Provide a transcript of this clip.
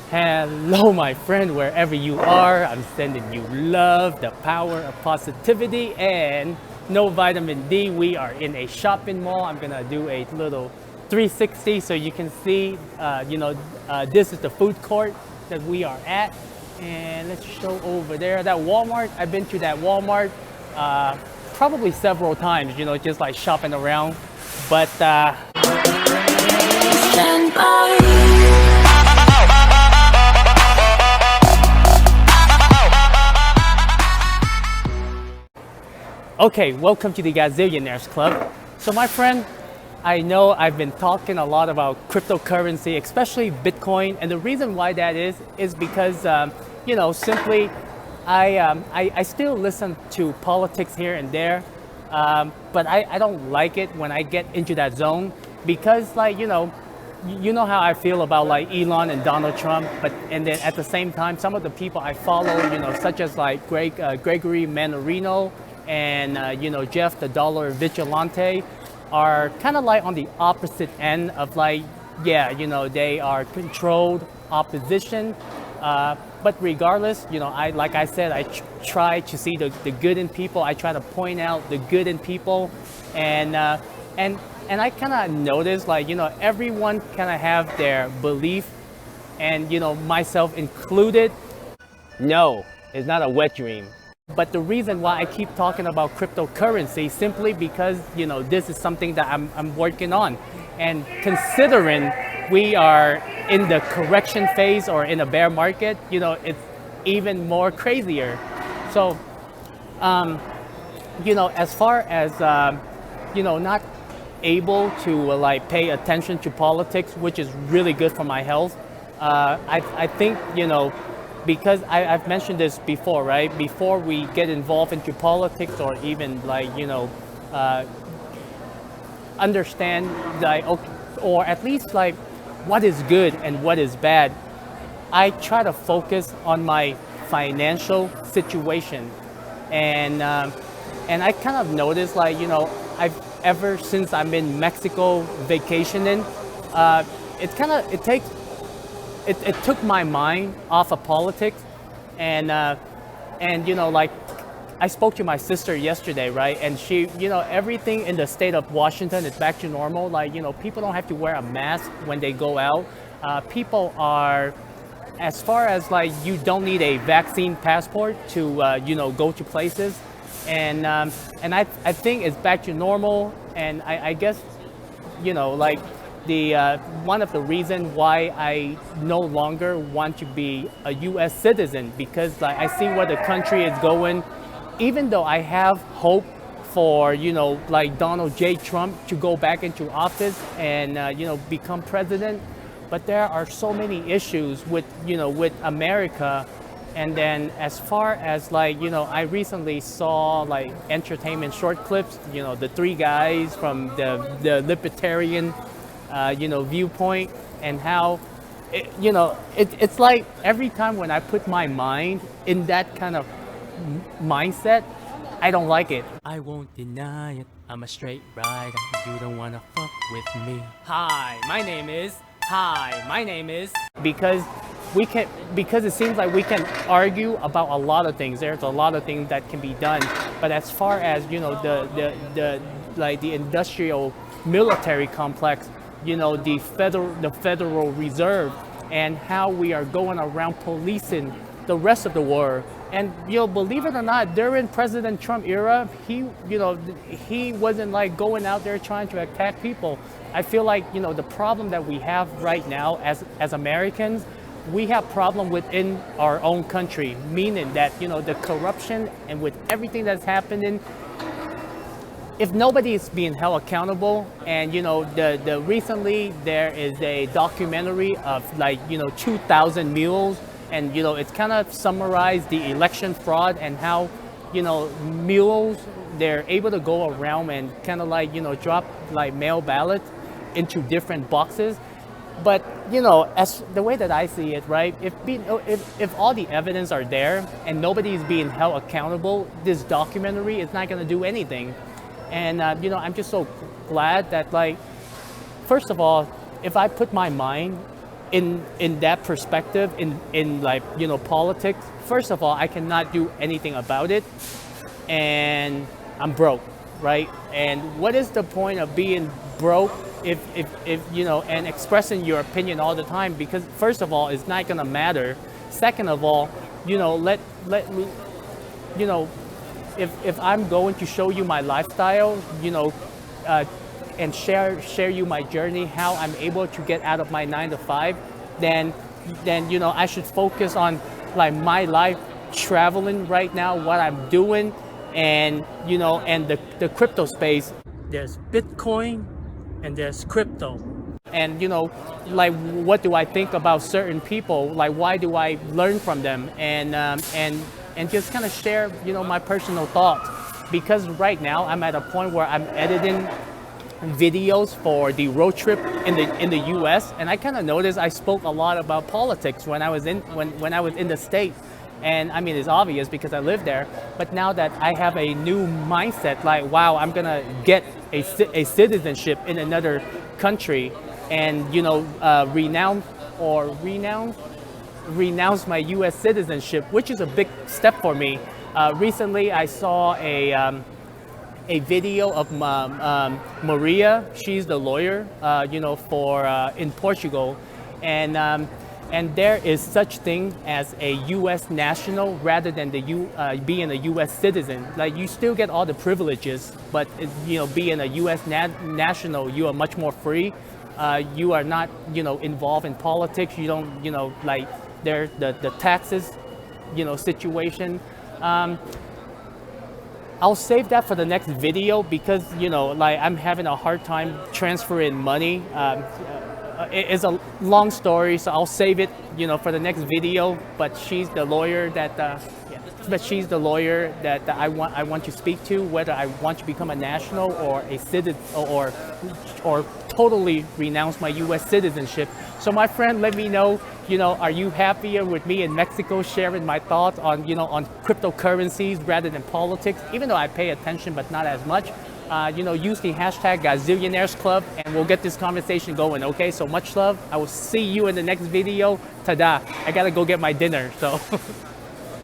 Hello, my friend, wherever you are. I'm sending you love, the power of positivity, and no vitamin D. We are in a shopping mall. I'm gonna do a little 360 so you can see, this is the food court that we are at. And let's show over there that Walmart. I've been to that Walmart probably several times, just like shopping around. But stand by. Okay, welcome to the Gazillionaires Club. So my friend, I know I've been talking a lot about cryptocurrency, especially Bitcoin, and the reason why that is because, simply I still listen to politics here and there, but I don't like it when I get into that zone because, you know how I feel about like Elon and Donald Trump, and then at the same time, some of the people I follow, such as like Gregory Mannarino, and Jeff the Dollar Vigilante are kind of like on the opposite end of they are controlled opposition, but regardless, I try to see the good in people. I try to point out the good in people, and I kind of notice everyone kind of have their belief, and myself included. No, it's not a wet dream. But the reason why I keep talking about cryptocurrency simply because this is something that I'm working on, and considering we are in the correction phase or in a bear market, it's even more crazier. So, as far as not able to pay attention to politics, which is really good for my health, I think because I've mentioned this before, right? Before we get involved into politics or even understand or at least what is good and what is bad, I try to focus on my financial situation, and I kind of noticed ever since I'm in Mexico vacationing, it took my mind off of politics, and I spoke to my sister yesterday, right? And she, everything in the state of Washington is back to normal. People don't have to wear a mask when they go out. People are, as far as you don't need a vaccine passport to, go to places, and I think it's back to normal. And I guess, one of the reasons why I no longer want to be a U.S. citizen, because I see where the country is going. Even though I have hope for Donald J. Trump to go back into office and become president, but there are so many issues with America. And then as far as I recently saw entertainment short clips, the three guys from the libertarian viewpoint, and how it's like every time when I put my mind in that kind of mindset, I don't like it. I won't deny it, I'm a straight rider. You don't wanna fuck with me. Hi, my name is because it seems like we can argue about a lot of things. There's a lot of things that can be done, but as far as the industrial military complex, the Federal Reserve, and how we are going around policing the rest of the world. And believe it or not, during President Trump era, he wasn't going out there trying to attack people. I feel the problem that we have right now as Americans, we have problem within our own country, meaning that the corruption and with everything that's happening, if nobody is being held accountable. And the recently there is a documentary of 2,000 mules, and it's kind of summarized the election fraud and how mules, they're able to go around and kind of drop mail ballots into different boxes. But as the way that I see it, right, if all the evidence are there and nobody is being held accountable, this documentary is not going to do anything. And I'm just so glad that first of all, if I put my mind in that perspective, in like, politics, first of all, I cannot do anything about it, and I'm broke, right? And what is the point of being broke if and expressing your opinion all the time? Because first of all, it's not gonna matter. Second of all, let me, if I'm going to show you my lifestyle, and share you my journey, how I'm able to get out of my 9 to 5, then I should focus on like my life traveling right now, what I'm doing, and and the crypto space. There's Bitcoin and there's crypto. And like, what do I think about certain people? Like, why do I learn from them? And just kind of share my personal thoughts, because right now I'm at a point where I'm editing videos for the road trip in the U.S. and I kind of noticed I spoke a lot about politics when I was in the States. And I mean, it's obvious because I live there. But now that I have a new mindset, like, wow, I'm gonna get a citizenship in another country, and renounce my U.S. citizenship, which is a big step for me. Recently, I saw a video of Maria. She's the lawyer, for in Portugal, and there is such thing as a U.S. national rather than being a U.S. citizen. Like, you still get all the privileges, but being a U.S. national, you are much more free. You are not involved in politics. You don't like the taxes situation. I'll save that for the next video because like, I'm having a hard time transferring money. It's a long story, so I'll save it for the next video. But she's the lawyer that I want to speak to, whether I want to become a national or a citizen, or totally renounce my U.S. citizenship. So my friend, let me know, are you happier with me in Mexico sharing my thoughts on cryptocurrencies rather than politics? Even though I pay attention, but not as much. Use the hashtag Gazillionaires Club, and we'll get this conversation going. Okay, so much love. I will see you in the next video. Ta-da! I gotta go get my dinner. So.